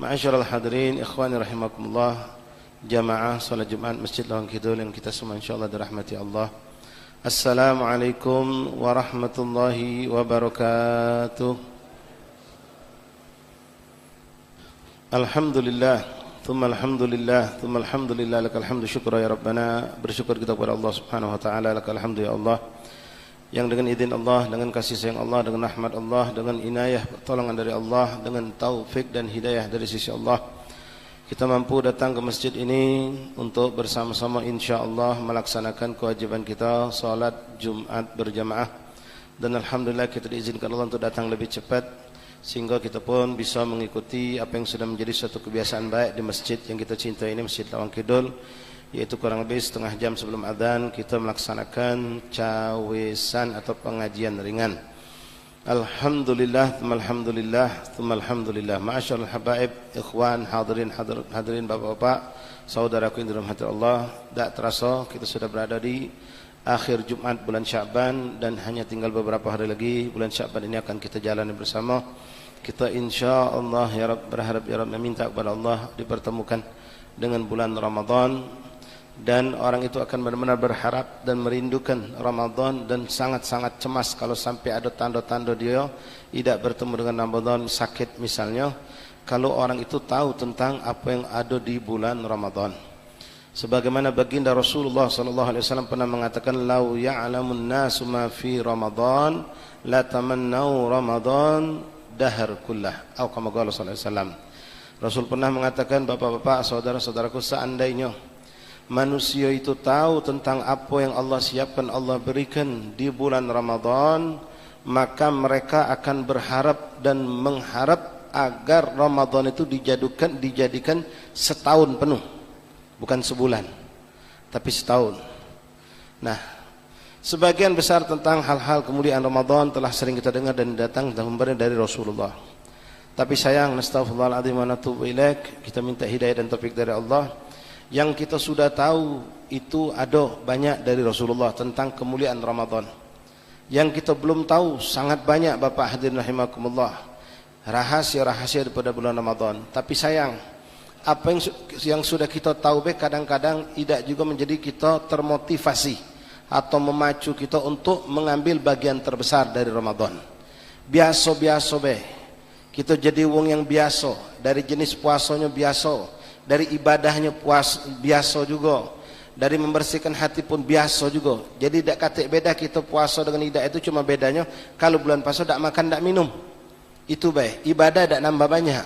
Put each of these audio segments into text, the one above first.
Ma'asyiral hadirin, ikhwani rahimakumullah, jamaah salat Jumat Masjid Lawang Kidul yang kita semua insyaallah dirahmati Allah. Assalamualaikum warahmatullahi wabarakatuh. Alhamdulillah, thumma alhamdulillah, thumma alhamdulillah, lakal hamdu syukra ya Rabbana. Bersyukur kita kepada Allah Subhanahu wa taala, lakal hamdu ya Allah, yang dengan izin Allah, dengan kasih sayang Allah, dengan rahmat Allah, dengan inayah pertolongan dari Allah, dengan taufik dan hidayah dari sisi Allah, kita mampu datang ke masjid ini untuk bersama-sama insyaallah melaksanakan kewajiban kita salat Jumat berjamaah. Dan alhamdulillah kita diizinkan Allah untuk datang lebih cepat, sehingga kita pun bisa mengikuti apa yang sudah menjadi suatu kebiasaan baik di masjid yang kita cintai ini, Masjid Lawang Kidul, yaitu kurang lebih setengah jam sebelum adzan kita melaksanakan cawesan atau pengajian ringan. Alhamdulillah, thumma alhamdulillah. Ma'asyiral habaib, ikhwan, hadirin bapak-bapak, saudaraku yang dirahmati Allah, tak terasa kita sudah berada di akhir Jumat bulan Sya'ban, dan hanya tinggal beberapa hari lagi bulan Sya'ban ini akan kita jalani bersama. Kita insyaallah ya Rabb berharap ya Rabb, meminta kepada Allah dipertemukan dengan bulan Ramadan, dan orang itu akan benar-benar berharap dan merindukan Ramadan, dan sangat-sangat cemas kalau sampai ada tanda-tanda dia tidak bertemu dengan Ramadan, sakit misalnya, kalau orang itu tahu tentang apa yang ada di bulan Ramadan. Sebagaimana baginda Rasulullah sallallahu alaihi wasallam pernah mengatakan, "Lau ya'lamun nasu ma fi Ramadan la tamannau Ramadan dahar kullah." Atau kama qala sallallahu alaihi wasallam. Rasul pernah mengatakan, bapak-bapak, saudara-saudaraku, seandainya manusia itu tahu tentang apa yang Allah siapkan, Allah berikan di bulan Ramadan, maka mereka akan berharap dan mengharap agar Ramadan itu dijadikan setahun penuh, bukan sebulan, tapi setahun. Nah, sebagian besar tentang hal-hal kemuliaan Ramadan telah sering kita dengar dan datang dari Rasulullah. Tapi sayang, nastaghfirullahaladzim wa natubu ilaik, kita minta hidayah dan taufik dari Allah. Yang kita sudah tahu itu ada banyak dari Rasulullah tentang kemuliaan Ramadan. Yang kita belum tahu sangat banyak, bapak hadirin rahimakumullah, rahasia-rahasia daripada bulan Ramadan. Tapi sayang, apa yang sudah kita tahu kadang-kadang tidak juga menjadi kita termotivasi atau memacu kita untuk mengambil bagian terbesar dari Ramadan. Biasa-biasa kita jadi wong yang biasa, dari jenis puasanya biasa, dari ibadahnya biasa juga, dari membersihkan hati pun biasa juga. Jadi tak kata beda kita puasa dengan ibadah itu, cuma bedanya kalau bulan puasa tak makan tak minum, itu baik, ibadah tak nambah banyak,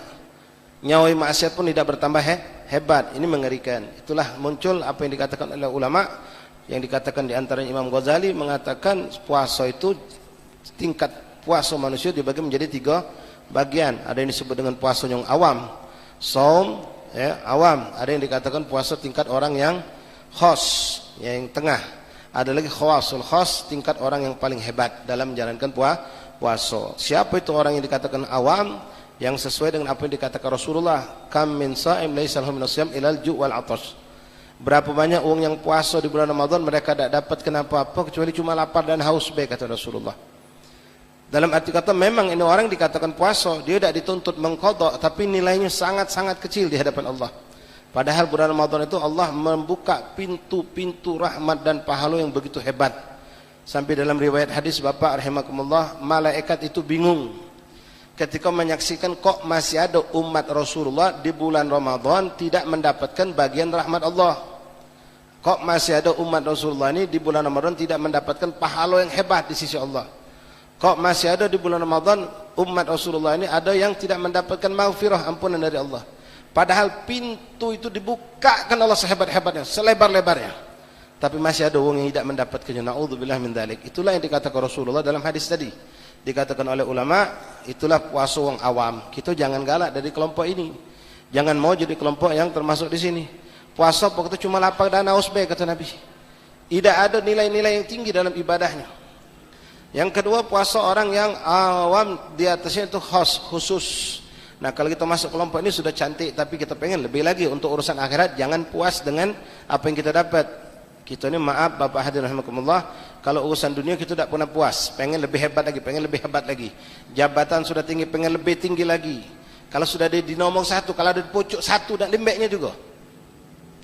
nyawai maksiat pun tidak bertambah hebat. Ini mengerikan. Itulah muncul apa yang dikatakan oleh ulama, yang dikatakan di antaranya Imam Ghazali mengatakan puasa itu, tingkat puasa manusia dibagi menjadi 3 bagian. Ada yang disebut dengan puasa yang awam, saum awam. Ada yang dikatakan puasa tingkat orang yang khos, yang tengah. Ada lagi khawasul khos, tingkat orang yang paling hebat dalam menjalankan puasa. Siapa itu orang yang dikatakan awam? Yang sesuai dengan apa yang dikatakan Rasulullah, kam min sha'im laisa lahu min asyam ilal ju' wal 'atash. Berapa banyak orang yang puasa di bulan Ramadan mereka tidak dapat kenapa-apa kecuali cuma lapar dan haus, kata Rasulullah. Dalam arti kata memang ini orang dikatakan puasa, dia tidak dituntut mengqadha, tapi nilainya sangat-sangat kecil di hadapan Allah. Padahal bulan Ramadan itu Allah membuka pintu-pintu rahmat dan pahala yang begitu hebat. Sampai dalam riwayat hadis, bapak rahimakumullah, malaikat itu bingung ketika menyaksikan kok masih ada umat Rasulullah di bulan Ramadan tidak mendapatkan bagian rahmat Allah. Kok masih ada umat Rasulullah ini di bulan Ramadan tidak mendapatkan pahala yang hebat di sisi Allah. Kok masih ada di bulan Ramadan umat Rasulullah ini ada yang tidak mendapatkan maghfirah, ampunan dari Allah. Padahal pintu itu dibukakan Allah sehebat-hebatnya, selebar-lebarnya, tapi masih ada orang yang tidak mendapatkannya. Na'udzubillah min dzalik. Itulah yang dikatakan Rasulullah dalam hadis tadi. Dikatakan oleh ulama, itulah puasa orang awam. Kita jangan galak dari kelompok ini. Jangan mau jadi kelompok yang termasuk di sini. Puasa pokoknya cuma lapar dan haus, kata Nabi. Tidak ada nilai-nilai yang tinggi dalam ibadahnya. Yang kedua, puasa orang yang awam, di atasnya itu khusus. Nah, kalau kita masuk kelompok ini sudah cantik, tapi kita pengen lebih lagi untuk urusan akhirat. Jangan puas dengan apa yang kita dapat. Kita ini maaf bapak hadirin rahimakumullah, kalau urusan dunia kita tidak pernah puas, pengen lebih hebat lagi, pengen lebih hebat lagi. Jabatan sudah tinggi, pengen lebih tinggi lagi. Kalau sudah dinomong satu, kalau ada di pucuk satu dan lembeknya juga.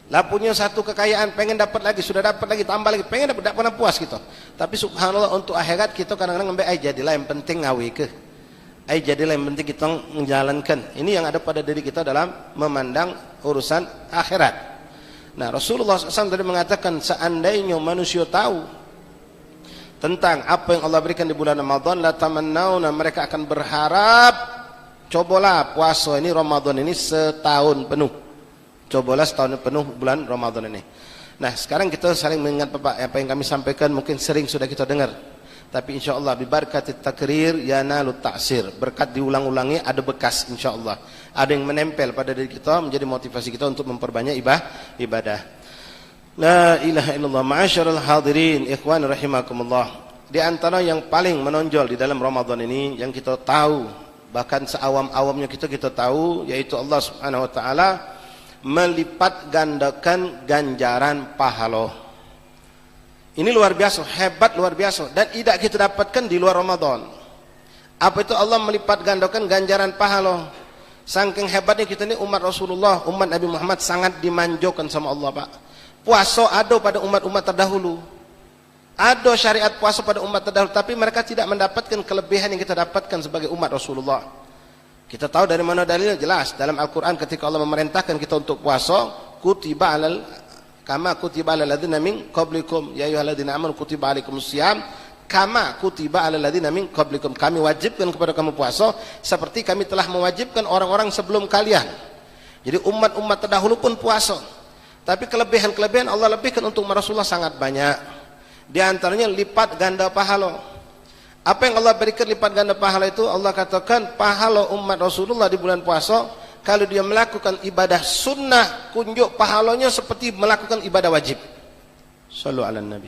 Lah punya satu kekayaan, pengen dapat lagi, sudah dapat lagi, tambah lagi, pengen dapat, tidak pernah puas gitu. Tapi subhanallah untuk akhirat kita kadang-kadang ngambil jadilah yang penting ngawi ke. Jadilah yang penting kita menjalankan. Ini yang ada pada diri kita dalam memandang urusan akhirat. Nah, Rasulullah SAW tadi mengatakan seandainya manusia tahu tentang apa yang Allah berikan di bulan Ramadan, la tamannawna, mereka akan berharap, cobalah puasa ini Ramadan ini setahun penuh. Cobalah setahun penuh bulan Ramadan ini. Nah, sekarang kita saling mengingat Bapak, apa yang kami sampaikan mungkin sering sudah kita dengar. Tapi insyaallah bibarakatit takrir yanalut ta'sir. Berkat diulang-ulangi ada bekas insyaallah. Ada yang menempel pada diri kita menjadi motivasi kita untuk memperbanyak ibadah. La ilaha illallah. Ma'asyiral hadirin, ikhwan rahimakumullah. Di antara yang paling menonjol di dalam Ramadan ini yang kita tahu, bahkan seawam-awamnya kita tahu, yaitu Allah Subhanahu wa taala melipat gandakan ganjaran pahala. Ini luar biasa, hebat luar biasa, dan tidak kita dapatkan di luar Ramadan. Apa itu Allah melipat gandakan ganjaran pahala? Saking hebatnya kita ini umat Rasulullah, umat Nabi Muhammad sangat dimanjakan sama Allah, Pak. Puasa ada pada umat-umat terdahulu. Ada syariat puasa pada umat terdahulu, tapi mereka tidak mendapatkan kelebihan yang kita dapatkan sebagai umat Rasulullah. Kita tahu dari mana dalilnya, jelas dalam Al-Quran ketika Allah memerintahkan kita untuk puasa, kutiba alal kama kutiba alal ladzina min qablikum ya ayyuhalladzina amanu kutiba alaikumusiyam kama kutiba alal ladzina min qablikum, kami wajibkan kepada kamu puasa seperti kami telah mewajibkan orang-orang sebelum kalian. Jadi umat-umat terdahulu pun puasa. Tapi kelebihan-kelebihan Allah lebihkan untuk Rasulullah sangat banyak. Di antaranya lipat ganda pahala. Apa yang Allah berikan lipat ganda pahala itu? Allah katakan pahala umat Rasulullah di bulan puasa, kalau dia melakukan ibadah sunnah, kunjuk pahalanya seperti melakukan ibadah wajib. Sallu ala Nabi.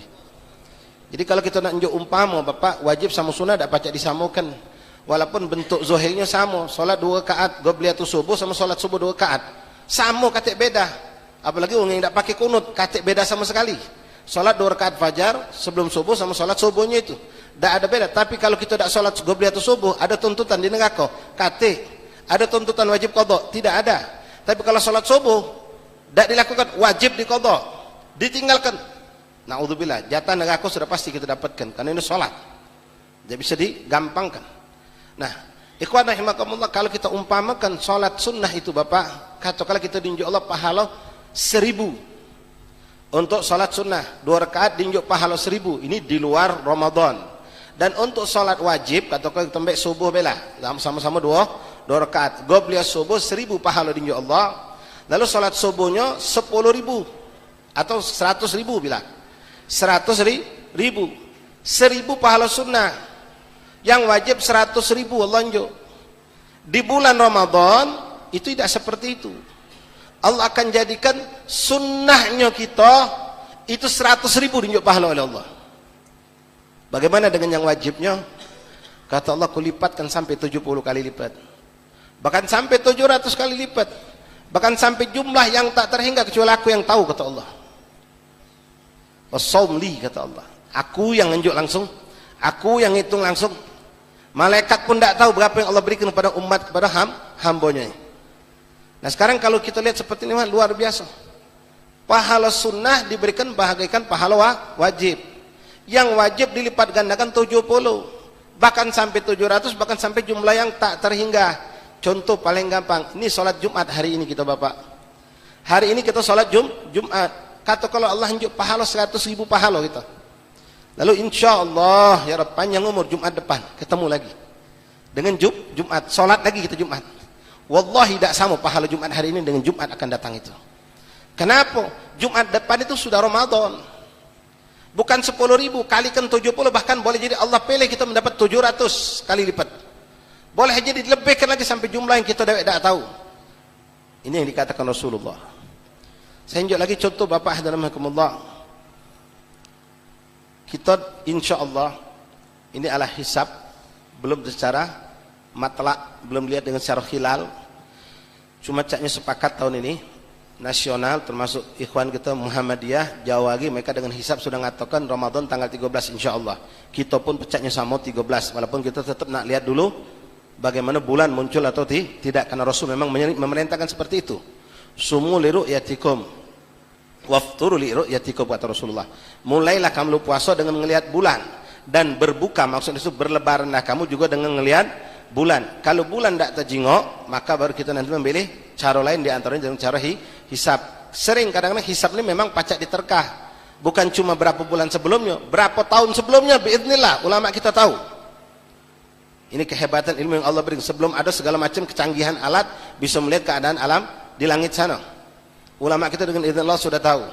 Jadi kalau kita nak unjuk umpama Bapak, wajib sama sunnah tak pacak disamakan. Walaupun bentuk zahirnya sama, solat 2 rakaat qabliyatus subuh sama solat subuh 2 rakaat. Sama katik beda. Apalagi orang yang tak pakai kunut, katik beda sama sekali. Solat 2 rakaat fajar sebelum subuh sama solat subuhnya itu. Tak ada beda. Tapi kalau kita tak solat qabliyatus subuh, ada tuntutan di neraka, katik. Ada tuntutan wajib qadha? Tidak ada. Tapi kalau salat subuh tidak dilakukan, wajib diqadha, ditinggalkan, naudzubillah, jatah neraka sudah pasti kita dapatkan karena ini salat. Tidak bisa digampangkan. Nah, ikhwan rahimakumullah, kalau kita umpamakan salat sunnah itu Bapak, katakanlah kita diunjuk Allah pahala 1000 untuk salat sunnah 2 rakaat diunjuk pahala 1000. Ini di luar Ramadan. Dan untuk salat wajib, katakanlah kita ambil subuh bela, sama-sama 2 rakaat. Qobliyah subuh 1000 pahala diunjuk Allah. Lalu salat subuhnya 10.000 atau 100.000 bila. 100.000. 1000 pahala sunnah. Yang wajib 100.000 Allah unjuk. Di bulan Ramadan itu tidak seperti itu. Allah akan jadikan sunnahnya kita itu 100.000 diunjuk pahala oleh Allah. Bagaimana dengan yang wajibnya? Kata Allah, kulipatkan sampai 70 kali lipat. Bahkan sampai 700 kali lipat. Bahkan sampai jumlah yang tak terhingga kecuali aku yang tahu, kata Allah. Wassaum li, kata Allah. Aku yang unjuk langsung, aku yang hitung langsung. Malaikat pun tak tahu berapa yang Allah berikan kepada umat, kepada hambanya. Nah sekarang kalau kita lihat seperti ini, luar biasa. Pahala sunnah diberikan bagaikan pahala wajib. Yang wajib dilipat gandakan 70, bahkan sampai 700, bahkan sampai jumlah yang tak terhingga. Contoh paling gampang, ini sholat Jumat hari ini kita Bapak. Hari ini kita sholat Jumat. Kata kalau Allah unjuk pahala 100.000 pahala kita. Lalu insya Allah ya Rabb, panjang umur Jumat depan ketemu lagi dengan Jumat, sholat lagi kita Jumat. Wallahi tidak sama pahala Jumat hari ini dengan Jumat akan datang itu. Kenapa? Jumat depan itu sudah Ramadan. Bukan 10.000, kalikan 70, bahkan boleh jadi Allah pilih kita mendapat 700 kali lipat. Boleh jadi dilebihkan lagi sampai jumlah yang kita tidak tahu. Ini yang dikatakan Rasulullah. Saya tunjuk lagi contoh Bapak hadirin rahimakumullah. Kita insya Allah ini adalah hisab, belum secara matlak, belum lihat dengan secara hilal. Cuma caknya sepakat tahun ini nasional termasuk ikhwan kita Muhammadiyah Jawa lagi, mereka dengan hisab sudah mengatakan Ramadan tanggal 13 insyaallah. Kita pun pecahnya sama 13, walaupun kita tetap nak lihat dulu bagaimana bulan muncul atau tidak, karena Rasul memang memerintahkan seperti itu. Sumu li ru'yatikum wafturu li ru'yatikum, kata Rasulullah. Mulailah kamu puasa dengan melihat bulan, dan berbuka, maksud itu berlebaranlah kamu juga dengan melihat bulan. Kalau bulan tidak terjengok, maka baru kita nanti memilih cara lain, di antaranya dengan cara hisab. Sering kadang-kadang hisab ini memang pacak diterkah, bukan cuma berapa bulan sebelumnya, berapa tahun sebelumnya, biiznillah ulama kita tahu. Ini kehebatan ilmu yang Allah beri. Sebelum ada segala macam kecanggihan alat, bisa melihat keadaan alam di langit sana. Ulama kita dengan izin Allah sudah tahu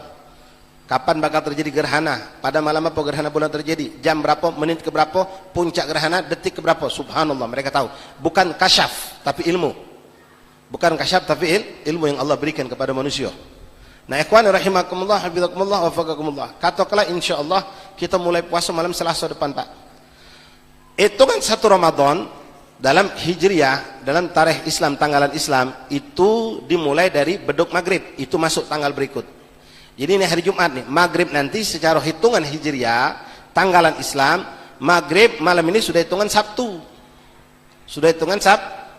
kapan bakal terjadi gerhana, pada malam apa gerhana bulan terjadi, jam berapa, menit ke berapa, puncak gerhana, detik ke berapa. Subhanallah, mereka tahu. Bukan kasyaf, tapi ilmu. Bukan kasyaf, tapi ilmu yang Allah berikan kepada manusia. Nah, ikhwan rahimakumullah, hafizakumullah, wafaqakumullah. Katakanlah insyaallah kita mulai puasa malam Selasa depan, Pak. Hitungan 1 Ramadan dalam Hijriyah, dalam tarikh Islam, tanggalan Islam itu dimulai dari beduk maghrib, itu masuk tanggal berikut. Jadi ini hari Jumat nih, maghrib nanti secara hitungan Hijriyah, tanggalan Islam, maghrib malam ini sudah hitungan Sabtu. Sudah hitungan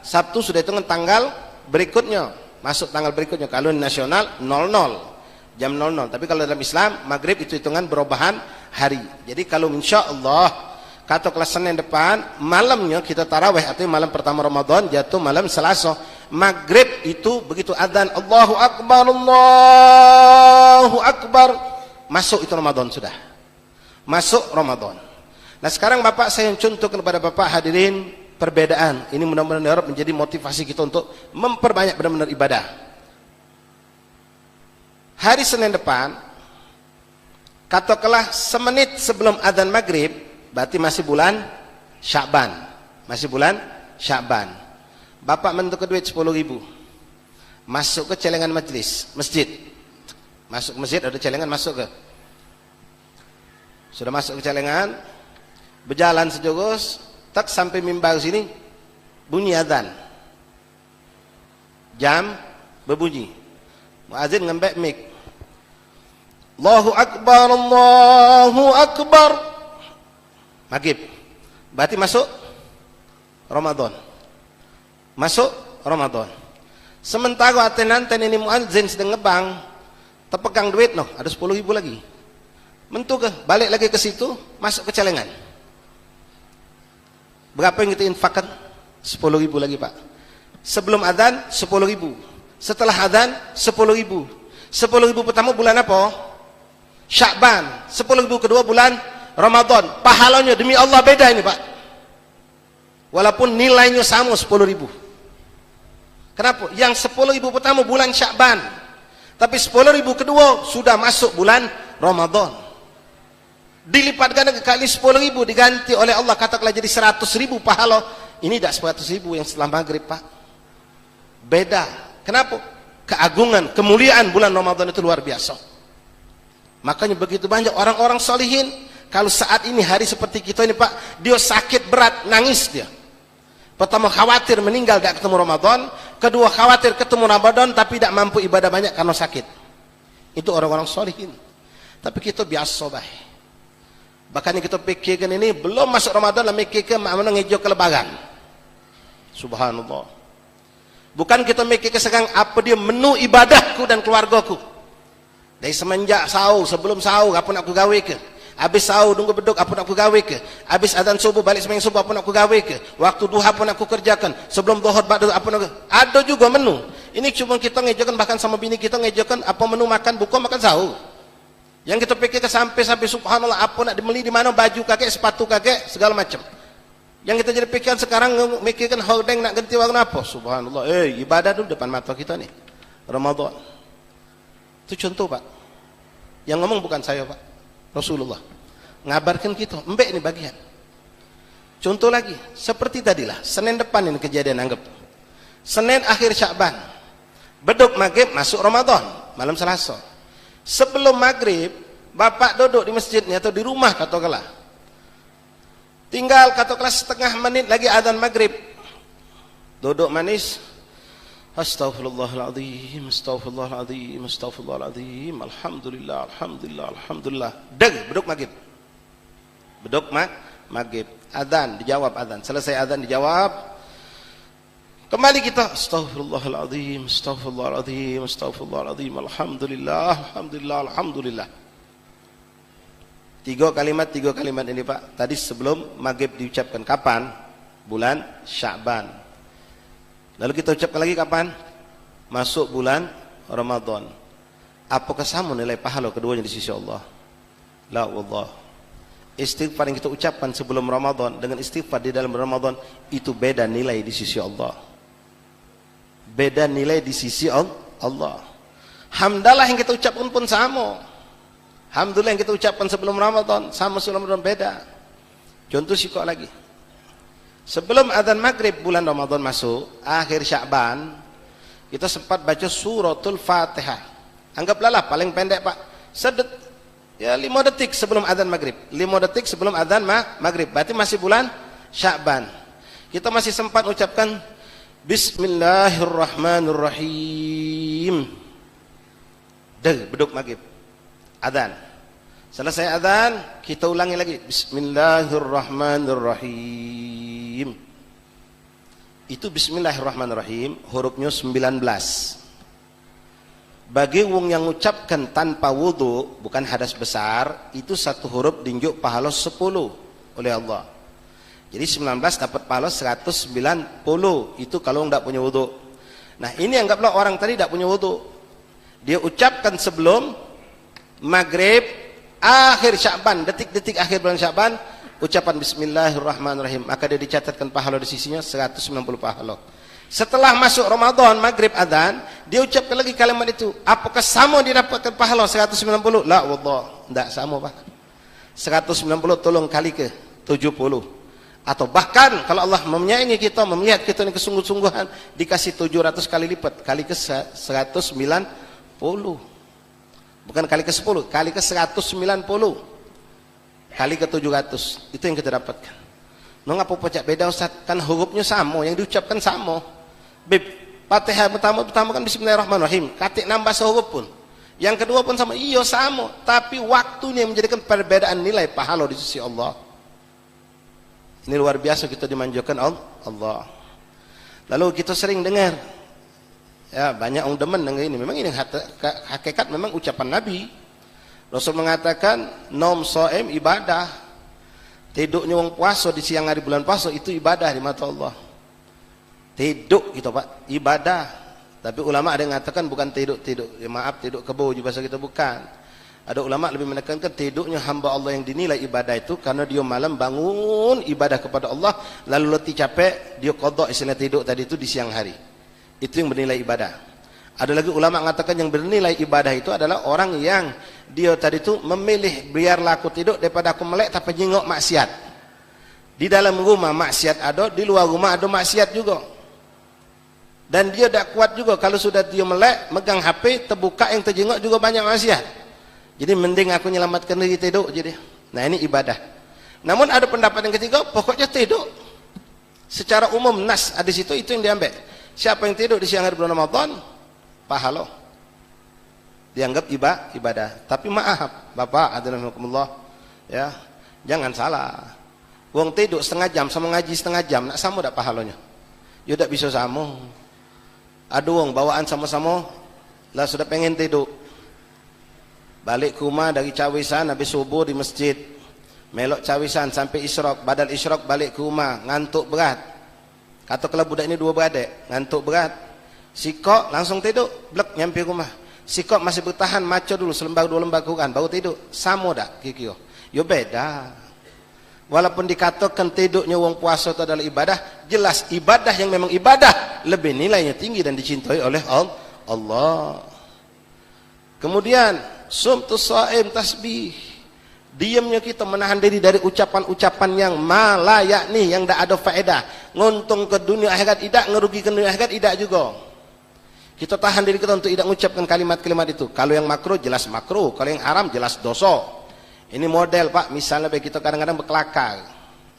Sabtu, sudah hitungan tanggal berikutnya. Masuk tanggal berikutnya. Kalau nasional 00 jam 00, tapi kalau dalam Islam maghrib itu hitungan berobahan hari. Jadi kalau insyaallah kata kelas Senin depan malamnya kita tarawih, atau malam pertama Ramadan jatuh malam Selasa, maghrib itu begitu adzan Allahu Akbar, masuk itu Ramadan, sudah masuk Ramadan. Nah sekarang Bapak, saya contohkan kepada Bapak hadirin perbedaan ini, mudah-mudahan menjadi motivasi kita untuk memperbanyak benar-benar ibadah. Hari Senin depan, katakanlah semenit sebelum adzan maghrib, berarti masih bulan Sya'ban, Bapak menentukan duit 10.000, masuk ke celengan masjid, masuk ke masjid, ada celengan, masuk ke, sudah masuk ke celengan, berjalan sejogos, tak sampai mimbar sini bunyi adzan, jam berbunyi, muadzin ngembek mic, Allahu Akbar, maghrib, berarti masuk Ramadan, sementara aten ini muadzin sedang ngebang, terpegang duit ada 10.000 lagi, mentuk ke balik lagi ke situ, masuk ke celengan. Berapa yang kita infakkan? 10.000 lagi, Pak. Sebelum adzan 10.000, setelah adzan 10.000. 10.000 pertama bulan apa? Sya'ban. 10.000 kedua bulan Ramadan. Pahalanya demi Allah beda ini, Pak. Walaupun nilainya sama 10.000. Kenapa? Yang 10.000 pertama bulan Sya'ban, tapi 10.000 kedua sudah masuk bulan Ramadan. Dilipat ganda kali 10.000, diganti oleh Allah katakanlah jadi 100.000 pahala. Ini tidak 100.000 yang setelah maghrib, Pak. Beda. Kenapa? Keagungan, kemuliaan bulan Ramadan itu luar biasa. Makanya begitu banyak orang-orang solihin, kalau saat ini hari seperti kita ini, Pak, dia sakit berat, nangis dia. Pertama khawatir meninggal tidak ketemu Ramadan, kedua khawatir ketemu Ramadan tapi tidak mampu ibadah banyak karena sakit. Itu orang-orang solihin. Tapi kita biasa, baik. Bahkan kita pikirkan ini belum masuk Ramadan lah mikirkan mana ngejo kelebaran. Subhanallah. Bukan kita mikirkan sekarang apa dia menu ibadahku dan keluargaku. Dari semenjak sahur, sebelum sahur apa nak aku gawe ke? Habis sahur tunggu beduk apa nak aku gawe ke? Habis adzan subuh balik sembahyang subuh apa nak aku gawe ke? Waktu duha apa nak aku kerjakan? Sebelum zuhur ba'da apa nak? Ada juga menu. Ini cuma kita ngejokan, bahkan sama bini kita ngejokan apa menu makan buka makan sahur. Yang kita pikirkan sampai subhanallah apa nak dibeli di mana, baju kakek, sepatu kakek, segala macam. Yang kita jadi pikirkan sekarang mikirkan hordeng nak ganti warna apa? Subhanallah. Ibadah dulu depan mata kita nih. Ramadan. Itu contoh, Pak. Yang ngomong bukan saya, Pak. Rasulullah. Ngabarkan kita. Mbak ini bagian. Contoh lagi, seperti tadilah Senin depan ini kejadian, anggap. Senin akhir Sya'ban. Beduk maghrib masuk Ramadan, malam Selasa. Sebelum maghrib, Bapak duduk di masjidnya atau di rumah katakanlah. Tinggal katakanlah setengah menit lagi adzan maghrib. Duduk manis. Astaghfirullahaladzim, astaghfirullahaladzim, astaghfirullahaladzim, alhamdulillah, alhamdulillah, alhamdulillah. Beduk maghrib. Beduk maghrib. Adzan, dijawab adzan. Selesai adzan dijawab. Kembali kita astaghfirullahaladzim, astaghfirullahaladzim, astaghfirullahaladzim, alhamdulillah, alhamdulillah, alhamdulillah. Tiga kalimat ini Pak. Tadi sebelum maghrib diucapkan kapan? Bulan Sya'ban. Lalu kita ucapkan lagi kapan? Masuk bulan Ramadan. Apakah sama nilai pahala keduanya di sisi Allah? La wallah. Istighfar yang kita ucapkan sebelum Ramadan dengan istighfar di dalam Ramadan itu beda nilai di sisi Allah. Beda nilai di sisi Allah. Hamdalah yang kita ucapkan pun sama. Alhamdulillah yang kita ucapkan sebelum Ramadan sama sebelum Ramadan beda. Contoh sikok lagi. Sebelum adzan maghrib bulan Ramadan masuk, akhir Sya'ban, kita sempat baca suratul Fatihah. Anggaplah lah paling pendek Pak. Ya 5 detik sebelum adzan maghrib. 5 detik sebelum adzan maghrib. Berarti masih bulan Sya'ban. Kita masih sempat ucapkan Bismillahirrahmanirrahim. Beduk maghrib. Adzan. Selesai adzan, kita ulangi lagi Bismillahirrahmanirrahim. Itu Bismillahirrahmanirrahim hurufnya 19. Bagi wong yang mengucapkan tanpa wudu, bukan hadas besar, itu satu huruf dinjuk pahala 10 oleh Allah. Jadi 19 dapat pahala 190. Itu kalau tidak punya wudu. Nah, ini anggaplah orang tadi tidak punya wudu. Dia ucapkan sebelum maghrib akhir Sya'ban, detik-detik akhir bulan Sya'ban, ucapan Bismillahirrahmanirrahim, maka dia dicatatkan pahala di sisinya 190 pahala. Setelah masuk Ramadan maghrib adzan, dia ucapkan lagi kalimat itu. Apakah sama dia dapatkan pahala 190? La wallah, tidak sama Pak. 190 tolong kali ke 70. Atau bahkan kalau Allah menyayangi kita, melihat kita ini kesungguh-sungguhan, dikasih 700 kali lipat, kali ke 190. Bukan kali ke 10, kali ke 190. Kali ke 700. Itu yang kita dapatkan. Ngapa pecah beda Ustaz? Kan hurufnya sama, yang diucapkan sama. Fatihah pertama kan Bismillahirrahmanirrahim. Katik nambah sehuruf pun. Yang kedua pun sama. Iya sama, tapi waktunya yang menjadikan perbedaan nilai pahala di sisi Allah. Ini luar biasa kita dimanjakan Allah. Lalu kita sering dengar, ya banyak orang demen dengan ini. Memang ini hakikat memang ucapan Nabi. Rasul mengatakan nom soem ibadah. Tiduknya orang puasa di siang hari bulan puasa itu ibadah di mata Allah. Tiduk gitu Pak, ibadah. Tapi ulama ada yang mengatakan bukan tiduk. Ya, maaf, tiduk kebo di bahasa kita bukan. Ada ulama lebih menekankan tiduknya hamba Allah yang dinilai ibadah itu karena dia malam bangun ibadah kepada Allah, lalu letih capek, dia qadha istilah tiduk tadi itu di siang hari. Itu yang bernilai ibadah. Ada lagi ulama mengatakan yang bernilai ibadah itu adalah orang yang dia tadi itu memilih biarlah aku tidur daripada aku melek tapi jengok maksiat. Di dalam rumah maksiat ada, di luar rumah ada maksiat juga. Dan dia tak kuat juga kalau sudah dia melek, megang HP, terbuka yang terjengok juga banyak maksiat. Jadi mending aku menyelamatkan diri tidur jadi. Nah, ini ibadah. Namun ada pendapat yang ketiga, pokoknya tidur. Secara umum nas ada situ itu yang diambil. Siapa yang tidur di siang hari bulan Ramadan, pahala. Dianggap ibadah. Tapi maaf, Bapak, adzanakumullah, ya, jangan salah. Wong tidur setengah jam sama ngaji setengah jam, nak sama tak pahalanya? Ya tak bisa sama. Ada wong bawaan sama-sama, lah sudah pengen tidur. Balik ke rumah dari cawisan habis subuh di masjid. Melok cawisan sampai isyraq, badal isyraq balik ke rumah, ngantuk berat. Katakanlah budak ini 2 beradik, ngantuk berat. Sikok langsung tidur, blek nyampe rumah. Sikok masih bertahan maco dulu selembar 2 lembar Quran baru tidur. Sama tak kikio? Yo beda. Walaupun dikatakan tidurnya wong puasa itu adalah ibadah, jelas ibadah yang memang ibadah lebih nilainya tinggi dan dicintai oleh Allah. Kemudian sumtus shaim tasbih. Diamnya kita menahan diri dari ucapan-ucapan yang malayak nih, yang tidak ada faedah, nguntung ke dunia akhirat tidak, ngerugikan dunia akhirat tidak juga. Kita tahan diri kita untuk tidak mengucapkan kalimat-kalimat itu. Kalau yang makruh jelas makruh, kalau yang haram jelas dosa. Ini model Pak, misalnya kita kadang-kadang berkelakar,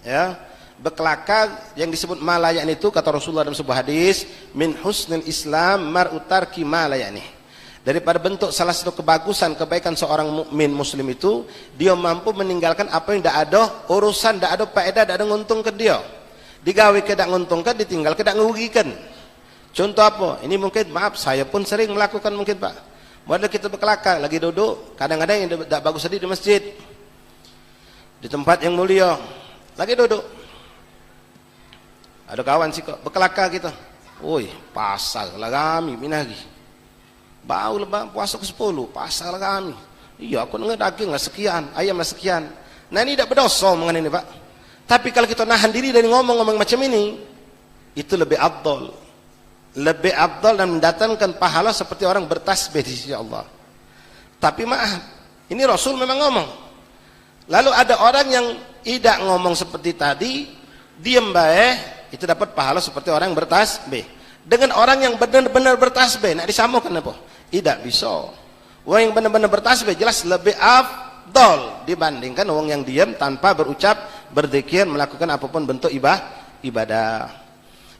ya, berkelakar yang disebut malayak itu kata Rasulullah dalam sebuah hadis, min husnil Islam mar'u tarki malayak nih. Daripada bentuk salah satu kebagusan kebaikan seorang mukmin muslim itu, dia mampu meninggalkan apa yang tidak ada urusan, tidak ada faedah, tidak ada nguntungkan dia. Digawe ke tidak nguntungkan, ditinggal ke tidak ngerugikan. Contoh apa? Ini mungkin maaf, saya pun sering melakukan mungkin Pak. Model kita berkelakar, lagi duduk, kadang-kadang yang tidak bagus tadi di masjid, di tempat yang mulia, lagi duduk. Ada kawan sih kok berkelakar kita. Woi, pasal lah kami, minagi. Bau lebar puasa ke-10, pasal lah kami. Iya, aku dengar daging lah sekian, ayam lah sekian. Nah ini tidak berdosa omongan ini Pak. Tapi kalau kita nahan diri dari ngomong-ngomong macam ini, itu lebih afdal. Lebih afdal dan mendatangkan pahala seperti orang bertasbih di sisi Allah. Tapi maaf, ini Rasul memang ngomong. Lalu ada orang yang tidak ngomong seperti tadi, diam baik, itu dapat pahala seperti orang yang bertasbih. Dengan orang yang benar-benar bertasbih, nak disamakan apa? Tidak bisa. Orang yang benar-benar bertasbih jelas lebih afdal dibandingkan orang yang diam tanpa berucap, berzikir, melakukan apapun bentuk ibadah.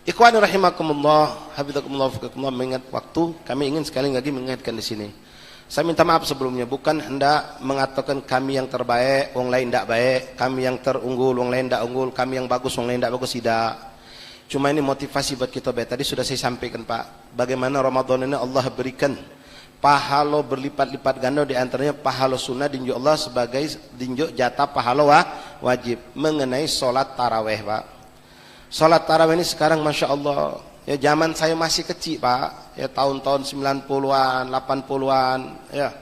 Ikhwani rahimakumullah, hafizakumullah, fukakumullah, mengingat waktu, kami ingin sekali lagi mengingatkan di sini. Saya minta maaf sebelumnya, bukan hendak mengatakan kami yang terbaik, orang lain tidak baik, kami yang terunggul, orang lain tidak unggul, kami yang bagus, orang lain tidak bagus, tidak. Cuma ini motivasi buat kita baik. Tadi sudah saya sampaikan Pak, bagaimana Ramadan ini Allah berikan pahala berlipat-lipat ganda, di antaranya pahala sunnah dinjuk Allah sebagai dinjuk jatah pahala wajib mengenai sholat taraweh Pak. Sholat taraweh ini sekarang Masya Allah, ya zaman saya masih kecil Pak, ya tahun-tahun 90-an, 80-an, ya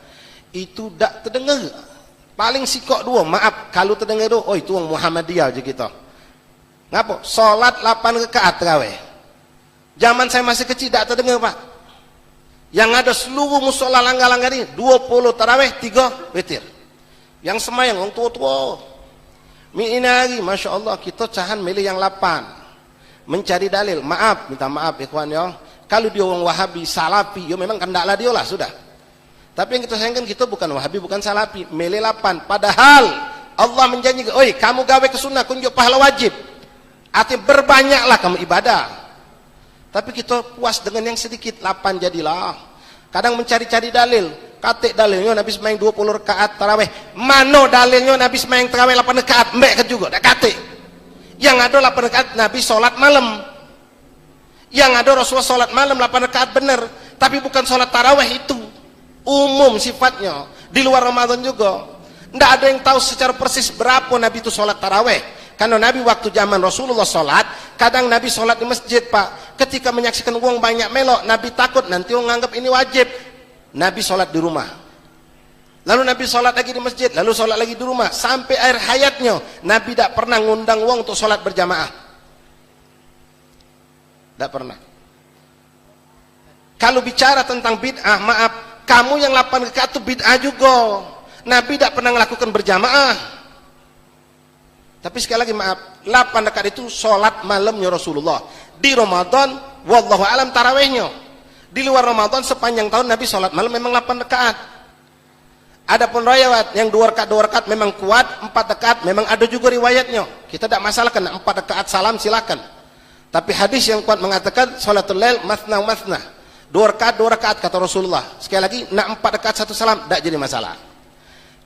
itu tak terdengar. Paling sikok dua, maaf kalau terdengar itu, oh itu orang Muhammadiyah aja kita. Ngapa? Sholat 8 rakaat taraweh. Zaman saya masih kecil tak terdengar Pak. Yang ada seluruh musola langgar-langgar ini 20 taraweh, 3 witir. Yang semayang orang tua-tua. Minari, Masya Allah, kita cahan milih yang 8. Mencari dalil. Maaf, minta maaf ikhwan ya. Kalau dia orang Wahabi, Salafi, ya memang kendaklah dia lah, sudah. Tapi yang kita sayangkan, kita bukan Wahabi, bukan Salafi. Milih 8. Padahal Allah menjanjikan, oi kamu gawe ke sunnah, kunjuk pahala wajib. Artinya berbanyaklah kamu ibadah. Tapi kita puas dengan yang sedikit, 8 jadilah. Kadang mencari-cari dalil. Katik dalilnya Nabi semain 20 rakaat taraweh. Mano dalilnya Nabi semain taraweh 8 rakaat? Mbak kan juga, tak katik. Yang ada 8 rakaat Nabi sholat malam. Yang ada Rasulullah sholat malam 8 rakaat benar. Tapi bukan sholat taraweh itu. Umum sifatnya. Di luar Ramadan juga. Tidak ada yang tahu secara persis berapa Nabi itu sholat taraweh. Karena Nabi waktu zaman Rasulullah sholat, kadang Nabi sholat di masjid Pak. Ketika menyaksikan uang banyak melok, Nabi takut nanti orang anggap ini wajib. Nabi sholat di rumah. Lalu Nabi sholat lagi di masjid, lalu sholat lagi di rumah. Sampai akhir hayatnya, Nabi tidak pernah ngundang uang untuk sholat berjamaah. Tidak pernah. Kalau bicara tentang bid'ah, maaf, kamu yang 8 rakaat itu bid'ah juga. Nabi tidak pernah melakukan berjamaah. Tapi sekali lagi maaf, 8 rakaat itu sholat malamnya Rasulullah. Di Ramadan, wallahu alam tarawehnya. Di luar Ramadan sepanjang tahun Nabi sholat malam memang 8 rakaat. Adapun riwayat yang 2 rakaat memang kuat, 4 rakaat memang ada juga riwayatnya. Kita tidak masalahkan 4 rakaat salam silakan. Tapi hadis yang kuat mengatakan sholatul lail mathna mathna. 2 rakaat kata Rasulullah. Sekali lagi, nak 4 rakaat 1 salam tidak jadi masalah.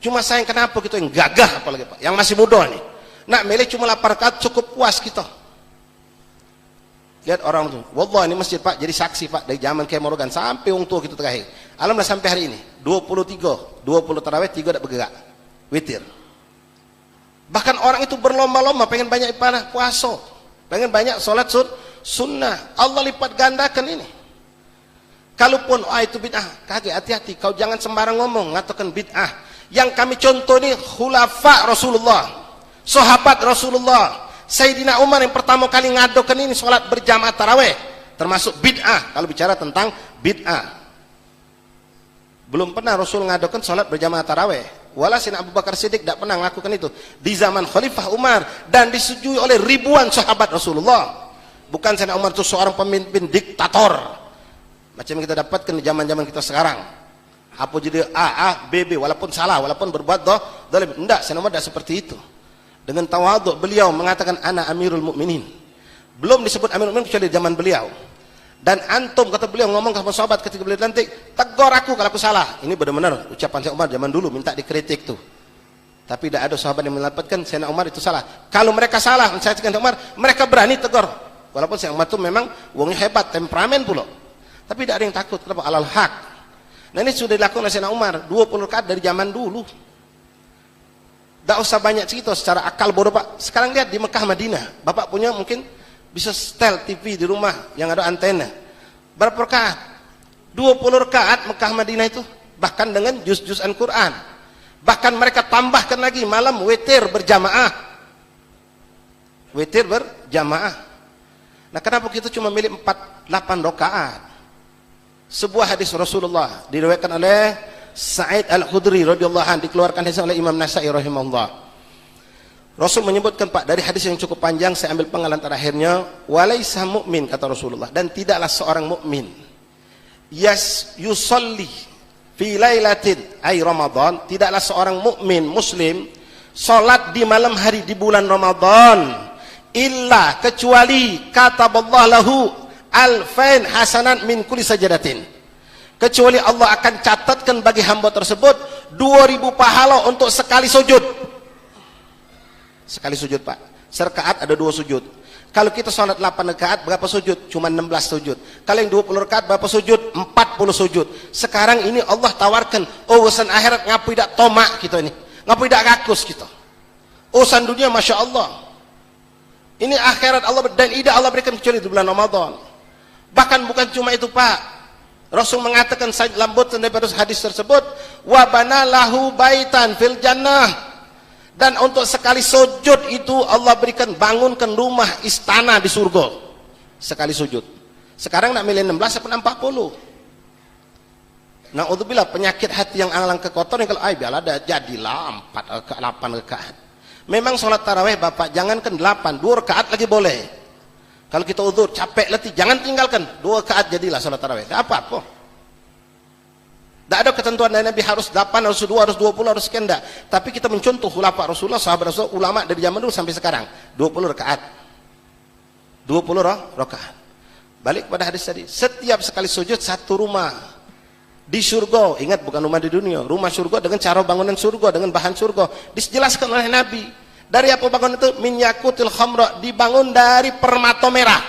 Cuma sayang kenapa kita yang gagah apalagi Pak, yang masih muda nih. Nak milih cuma 8 rakaat cukup puas kita. Lihat orang itu, wallah ini masjid Pak jadi saksi Pak dari zaman Kiai Morogan sampai orang tua kita terakhir. Alhamdulillah sampai hari ini 20 tarawih 3 tak bergerak. Witir. Bahkan orang itu berlomba-lomba pengen banyak ibadah puasa, pengen banyak sholat sunnah. Allah lipat gandakan ini. Kalaupun itu bid'ah, kaget hati-hati kau jangan sembarang ngomong ngatakan bid'ah. Yang kami contoh ini khulafa Rasulullah, sahabat Rasulullah. Sayyidina Umar yang pertama kali ngadokan ini sholat berjamaah taraweh, termasuk bid'ah. Kalau bicara tentang bid'ah, belum pernah Rasul ngadokan sholat berjamaah taraweh. Walasin Abu Bakar Siddiq tidak pernah melakukan itu di zaman Khalifah Umar dan disetujui oleh ribuan sahabat Rasulullah. Bukan Sayyidina Umar itu seorang pemimpin diktator macam yang kita dapatkan di zaman-zaman kita sekarang. Apa jadi A, B, walaupun salah, walaupun berbuat dolim. Tidak, Sayyidina Umar tidak seperti itu. Dengan tawaduk beliau mengatakan ana amirul mukminin. Belum disebut amirul mukminin kecuali di zaman beliau. Dan antum kata beliau ngomong ke sahabat ketika beliau dilantik, tegur aku kalau aku salah. Ini benar-benar ucapan Sayyidina Umar zaman dulu minta dikritik tuh. Tapi tidak ada sahabat yang mendapatkan Sayyidina Umar itu salah. Kalau mereka salah, saya Sayyidina Umar, mereka berani tegur. Walaupun Syekh Ahmad itu memang wongnya hebat, temperamen pula. Tapi tidak ada yang takut. Kenapa? Alal haq. Nah ini sudah dilakukan oleh Sayyidina Umar 20 rakaat dari zaman dulu. Tidak usah banyak cerita secara akal bodoh Pak. Sekarang lihat di Mekah Madinah. Bapak punya mungkin bisa setel TV di rumah yang ada antena. Berapa rakaat? 20 rakaat Mekah Madinah itu. Bahkan dengan juz-juzan Quran. Bahkan mereka tambahkan lagi malam witir berjamaah. Witir berjamaah. Nah kenapa kita cuma milih 8 rakaat? Sebuah hadis Rasulullah diriwayatkan oleh Sa'id Al-Khudri radhiyallahu anhu, dikeluarkan hadis oleh Imam Nasa'i rahimahullah. Rasul menyebutkan Pak, dari hadis yang cukup panjang saya ambil penggalan terakhirnya, walaisa mu'min kata Rasulullah, dan tidaklah seorang mukmin yusalli fi lailatin ay Ramadan, tidaklah seorang mukmin muslim salat di malam hari di bulan Ramadan illa kecuali kataballahu lahu alfain hasanat min kulli sajadatin, kecuali Allah akan catatkan bagi hamba tersebut 2000 pahala untuk sekali sujud. Sekali sujud Pak, serakaat ada 2 sujud. Kalau kita sholat 8 rakaat berapa sujud? Cuma 16 sujud. Kalau yang 20 rakaat berapa sujud? 40 sujud. Sekarang ini Allah tawarkan urusan akhirat ngapu tidak tomak kita ini, ngapu tidak rakus kita. Urusan dunia Masya Allah, ini akhirat Allah dan tidak Allah berikan kecuali di bulan Ramadan. Bahkan bukan cuma itu Pak, Rasul mengatakan saya lambutan daripada hadis tersebut, wa banalahu baitan fil jannah, dan untuk sekali sujud itu Allah berikan, bangunkan rumah istana di surga sekali sujud. Sekarang nak milih 16 apa 40? Na'udzubillah, penyakit hati yang alang kekotoran kalau biarlah ada jadilah 4 rakaat 8 rakaat. Memang sholat tarawih Bapak jangankan 8, 2 rakaat lagi boleh. Kalau kita uzur, capek, letih, jangan tinggalkan. 2 rakaat jadilah sholat tarawih. Tidak apa-apa. Tidak ada ketentuan dari Nabi harus 8, harus 2, harus 20, harus sekian. Tidak. Tapi kita mencontoh khulafa Rasulullah, sahabat Rasulullah, ulama dari zaman dulu sampai sekarang. 20 rakaat. 20 rakaat. Balik kepada hadis tadi. Setiap sekali sujud 1 rumah. Di surga. Ingat, bukan rumah di dunia. Rumah surga dengan cara bangunan surga, dengan bahan surga. Dijelaskan oleh Nabi. Dari apa bangun itu? Min yakutil khamra, dibangun dari permata merah.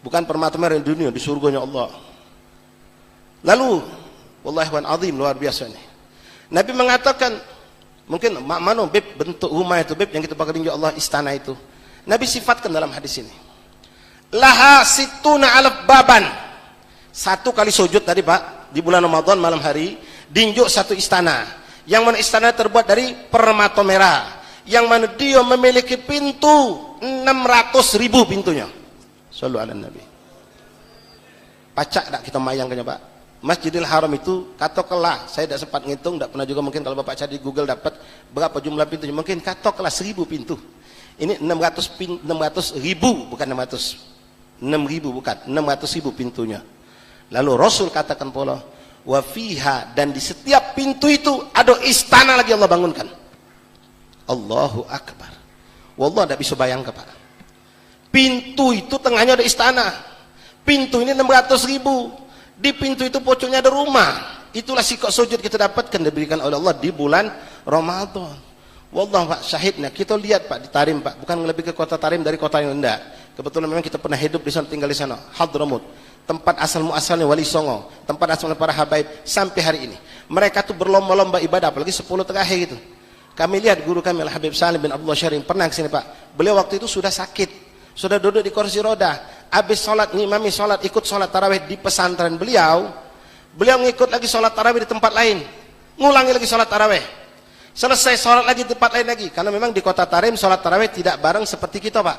Bukan permata merah di dunia, di surganya Allah. Lalu, wallahi wan azim, luar biasa ini. Nabi mengatakan, mungkin mana beb bentuk rumah itu beb yang kita bakal tinjau Allah, istana itu. Nabi sifatkan dalam hadis ini. Laha situna alaf baban. 1 kali sujud tadi Pak, di bulan Ramadan malam hari, dinjuk 1 istana. Yang mana istana terbuat dari permata merah. Yang mana dia memiliki pintu 600.000 pintunya. Sallu ala Nabi. Pacak tak kita mayangkannya Pak? Masjidil Haram itu katakanlah, saya tidak sempat ngitung, tidak pernah juga, mungkin kalau Bapak cari di Google dapat berapa jumlah pintunya, mungkin katakanlah 1000 pintu. Ini 600.000 bukan 600. 6.000 bukan, 600.000 pintunya. Lalu Rasul katakan pula, wa fiha, dan di setiap pintu itu ada istana lagi Allah bangunkan. Allahu Akbar. Wallah tidak bisa bayangkan Pak. Pintu itu tengahnya ada istana. Pintu ini 600.000. Di pintu itu pojoknya ada rumah. Itulah sikap sujud kita dapatkan diberikan oleh Allah di bulan Ramadan. Wallah Pak, syahidnya kita lihat Pak di Tarim Pak, bukan lebih ke kota Tarim dari kota yang rendah. Kebetulan memang kita pernah hidup di sana, tinggal di sana. Hadramut, tempat asal muasalnya Wali Songo, tempat asalnya para habaib sampai hari ini. Mereka tuh berlomba-lomba ibadah, apalagi 10 terakhir gitu. Kami lihat guru kami Al-Habib Salim bin Abdullah Syarim pernah kesini Pak. Beliau waktu itu sudah sakit, sudah duduk di kursi roda. Habis sholat, ngimami sholat, ikut sholat tarawih di pesantren beliau. Beliau ngikut lagi sholat tarawih di tempat lain, ngulangi lagi sholat tarawih. Selesai sholat lagi di tempat lain lagi. Karena memang di kota Tarim sholat tarawih tidak bareng seperti kita Pak.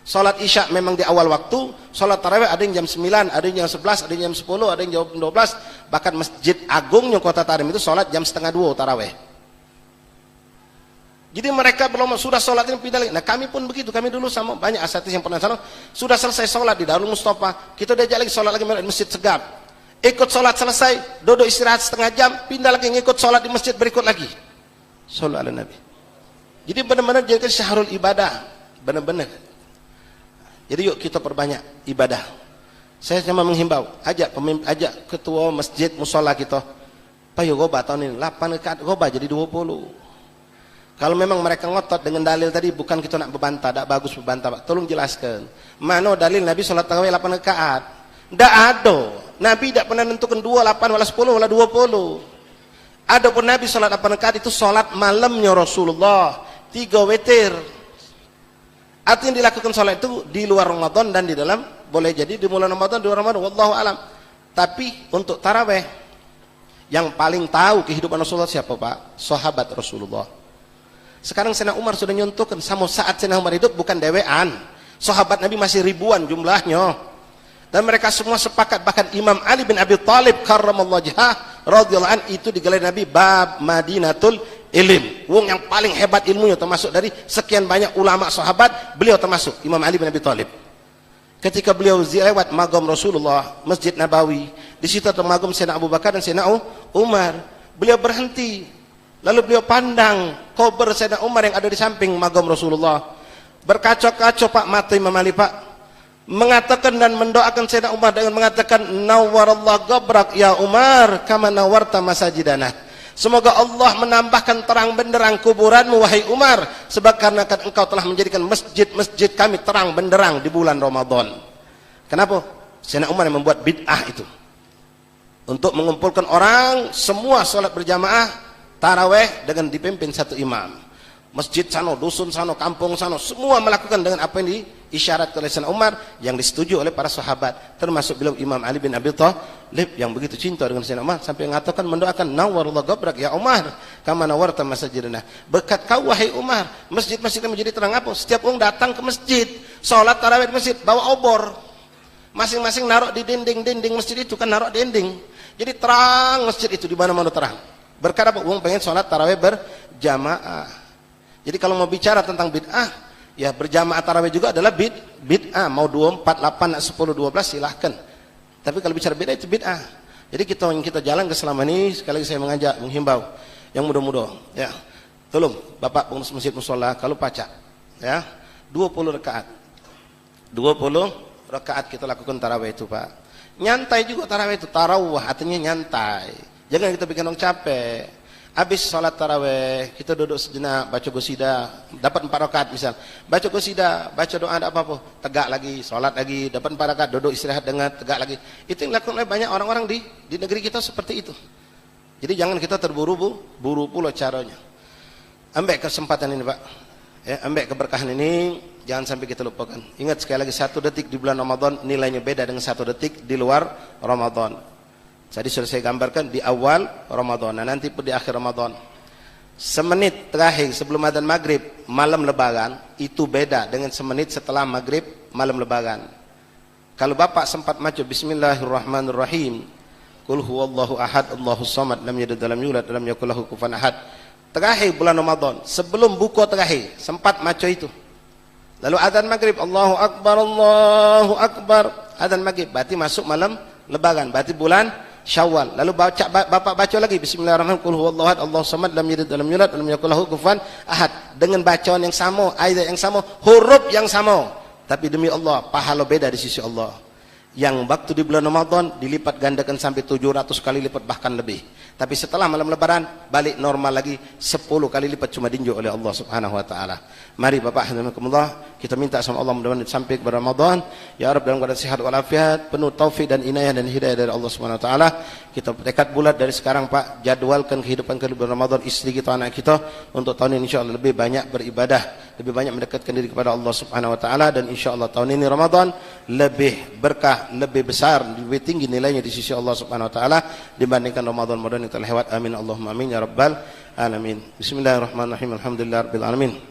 Sholat isya memang di awal waktu, sholat tarawih ada yang jam 9, ada yang jam 11, ada yang jam 10, ada yang jam 12. Bahkan Masjid Agungnya kota Tarim itu sholat jam 1:30 tarawih. Jadi mereka belum sudah sholat ini pindah lagi. Nah kami pun begitu, kami dulu sama banyak asatidz yang pernah sana, sudah selesai sholat di Darul Mustafa, kita diajak lagi sholat lagi di Masjid Segap. Ikut sholat selesai, duduk istirahat setengah jam, pindah lagi ngikut sholat di masjid berikut lagi. Sallallahu alaihi Nabi. Jadi benar-benar jadi syahrul ibadah, benar-benar. Jadi yuk kita perbanyak ibadah. Saya cuma menghimbau, ajak ketua masjid musola kita, payo goba tahun ini 8 rakaat goba jadi 20. Kalau memang mereka ngotot dengan dalil tadi, bukan kita nak berbantah, tak bagus berbantah, Pak. Tolong jelaskan. Mana dalil Nabi sholat tarawih 8 rakaat? Tak ada. Nabi tak pernah menentukan 2, 8, wala 10, wala 20. Adapun Nabi sholat 8 rakaat itu sholat malamnya Rasulullah. 3 witir. Artinya dilakukan sholat itu di luar Ramadan dan di dalam. Boleh jadi di bulan Ramadan, di luar Ramadan. Wallahu alam. Tapi untuk tarawih, yang paling tahu kehidupan Rasulullah siapa, Pak? Sahabat Rasulullah. Sekarang Sayyidina Umar sudah nyontohkan, sama saat Sayyidina Umar hidup bukan dewean. Sahabat Nabi masih ribuan jumlahnya. Dan mereka semua sepakat, bahkan Imam Ali bin Abi Thalib karramallahu wajhah radhiyallahu an itu digelar Nabi bab Madinatul Ilm. Wong yang paling hebat ilmunya, termasuk dari sekian banyak ulama sahabat, beliau termasuk Imam Ali bin Abi Thalib. Ketika beliau lewat magam Rasulullah, Masjid Nabawi, di situ ada magam Sayyidina Abu Bakar dan Sayyidina Umar. Beliau berhenti. Lalu beliau pandang kubur Sayyidina Umar yang ada di samping magam Rasulullah. Berkaca-kaca Pak mata Imam Ali, Pak. Mengatakan dan mendoakan Sayyidina Umar dengan mengatakan, nawwarallahu gabrak ya Umar kama nawwarta masajidana. Semoga Allah menambahkan terang benderang kuburanmu wahai Umar, sebab karena engkau telah menjadikan masjid-masjid kami terang benderang di bulan Ramadan. Kenapa? Sayyidina Umar yang membuat bid'ah itu. Untuk mengumpulkan orang semua salat berjamaah taraweh dengan dipimpin satu imam. Masjid sana, dusun sana, kampung sana, semua melakukan dengan apa yang diisyaratkan oleh Sayyidina Umar, yang disetujui oleh para sahabat, termasuk beliau Imam Ali bin Abi Thalib yang begitu cinta dengan Sayyidina Umar sampai mengatakan, mendoakan, nawwarallahu gabrak ya Umar kama nawwarta masajidana. Berkat kau wahai Umar, masjid-masjid menjadi terang. Apa? Setiap orang datang ke masjid, salat tarawih di masjid, bawa obor. Masing-masing naruh di dinding masjid itu, kan naruh dinding. Jadi terang masjid itu, di mana-mana terang. Berkata apa? Wong pengen sholat tarawih berjamaah. Jadi kalau mau bicara tentang bid'ah, ya berjamaah tarawih juga adalah bid'ah. Mau 2, 4, 8, 10, 12 silahkan. Tapi kalau bicara bid'ah itu bid'ah. Jadi kita jalan ke selama ini, sekali lagi saya mengajak, menghimbau yang muda-muda, ya. Tolong Bapak pengurus masjid mushola, kalau pacak, ya, 20 rakaat. 20 rakaat kita lakukan tarawih itu, Pak. Nyantai juga tarawih itu, tarawih artinya nyantai. Jangan kita bikin orang capek. Habis sholat tarawih, kita duduk sejenak, baca qasidah, dapat 4 rakaat misal. Baca qasidah, baca doa, ada apa-apa, tegak lagi, sholat lagi, dapat 4 rakaat, duduk istirahat dengan tegak lagi. Itu yang dilakukan oleh banyak orang-orang di negeri kita seperti itu. Jadi jangan kita terburu-buru pula caranya. Ambil kesempatan ini, Pak. Ya, ambil keberkahan ini, jangan sampai kita lupakan. Ingat sekali lagi, 1 detik di bulan Ramadan nilainya beda dengan 1 detik di luar Ramadan. Jadi sudah saya gambarkan di awal Ramadan, dan nanti pun di akhir Ramadan. Semenit terakhir sebelum adzan maghrib malam lebaran itu beda dengan semenit setelah maghrib malam lebaran. Kalau Bapak sempat baca Bismillahirrahmanirrahim, Qul huwallahu ahad, Allahus samad, lam yalid walam yulad, lam yakul lahu kufuwan ahad. Terakhir bulan Ramadan, sebelum buka terakhir sempat baca itu. Lalu adzan maghrib, Allahu akbar, Allahu akbar, adzan maghrib, berarti masuk malam lebaran, berarti bulan Syawal. Lalu Bapak baca lagi Bismillahirrahmanirrahim, Qul huwallahu ahad, Allahus samad, lam yalid walam yulad, lam yakul lahu kufuwan ahad. Dengan bacaan yang sama, ayat yang sama, huruf yang sama, tapi demi Allah pahala beda di sisi Allah. Yang waktu di bulan Ramadan dilipat gandakan sampai 700 kali lipat, bahkan lebih. Tapi setelah malam lebaran balik normal lagi 10 kali lipat, cuma dinjau oleh Allah Subhanahu wa taala. Mari Bapak alhamdulillah kita minta sama Allah mudah-mudahan sampai ke Ramadan ya Rabb dalam keadaan sehat walafiat, penuh taufik dan inayah dan hidayah dari Allah Subhanahu wa taala. Kita tekad bulat dari sekarang, Pak, jadwalkan kehidupan Ramadan istri kita, anak kita untuk tahun ini insyaallah lebih banyak beribadah, lebih banyak mendekatkan diri kepada Allah Subhanahu wa taala, dan insyaallah tahun ini Ramadan lebih berkah, lebih besar, lebih tinggi nilainya di sisi Allah Subhanahu wa taala dibandingkan Ramadan yang telah lewat. Amin Allahumma amin ya rabbal alamin. Bismillahirrahmanirrahim. Alhamdulillahirabbil alamin.